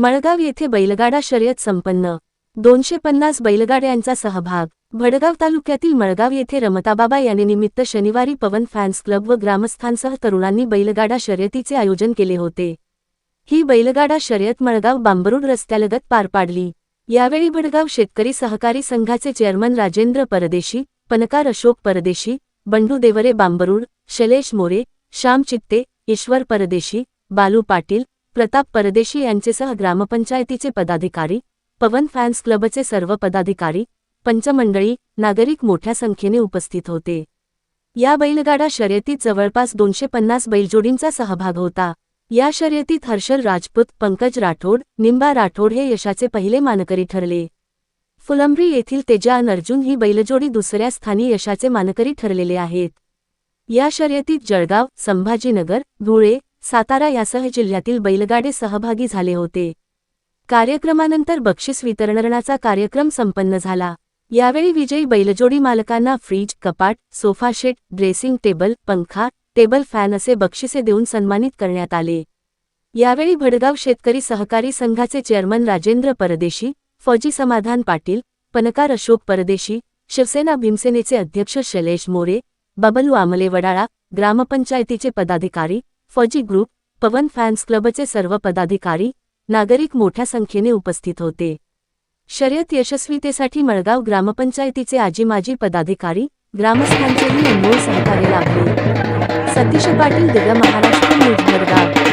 मळगाव येथे बैलगाडा शर्यत संपन्न. 250 बैलगाड्यांचा सहभाग. भडगाव तालुक्यातील मळगाव येथे रमताबाबा यानिमित्त शनिवारी पवन फॅन्स क्लब व ग्रामस्थांसह तरुणांनी बैलगाडा शर्यतीचे आयोजन केले होते. ही बैलगाडा शर्यत मळगाव बांबरुड रस्त्यालगत पार पाडली. यावेळी भडगाव शेतकरी सहकारी संघाचे चेअरमन राजेंद्र परदेशी, पणकार अशोक परदेशी, बंडू देवरे बांबरुड, शैलेश मोरे, श्याम चित्ते, ईश्वर परदेशी, बालू पाटील, प्रताप परदेशी यांचेसह ग्रामपंचायतीचे पदाधिकारी, पवन फॅन्स क्लबचे सर्व पदाधिकारी, पंचमंडळी, नागरिक मोठ्या संख्येने उपस्थित होते. या बैलगाडा शर्यतीत जवळपास 250 बैलजोडींचा सहभाग होता. या शर्यतीत हर्षल राजपूत, पंकज राठोड, निंबा राठोड हे यशाचे पहिले मानकरी ठरले. फुलंब्री येथील तेजा आणि अर्जुन ही बैलजोडी दुसऱ्या स्थानी यशाचे मानकरी ठरलेले आहेत. या शर्यतीत जळगाव, संभाजीनगर, धुळे, सातारा यासह जिल्ह्यातील बैलगाडे सहभागी झाले होते. कार्यक्रमानंतर बक्षीस वितरणाचा कार्यक्रम संपन्न झाला. यावेळी विजयी बैलजोडी मालकांना फ्रीज, कपाट, सोफा सेट, ड्रेसिंग टेबल, पंखा, टेबल फॅन असे बक्षिसे देऊन सन्मानित करण्यात आले. यावेळी भडगाव शेतकरी सहकारी संघाचे चेअरमन राजेंद्र परदेशी, फौजी समाधान पाटील, पणकार अशोक परदेशी, शिवसेना भीमसेनेचे अध्यक्ष शैलेश मोरे, बबलू आमले वडाळा, ग्रामपंचायतीचे पदाधिकारी, फौजी ग्रुप, पवन फॅन्स क्लबचे सर्व पदाधिकारी, नागरिक मोठ्या संख्येने उपस्थित होते. शर्यत यशस्वीतेसाठी मळगाव ग्रामपंचायतीचे आजी-माजी पदाधिकारी, ग्रामस्थांचेही अनमोल सहकार्य लाभले. सतीश पाटील, दिव्य महाराष्ट्र न्यूज, भडगाव.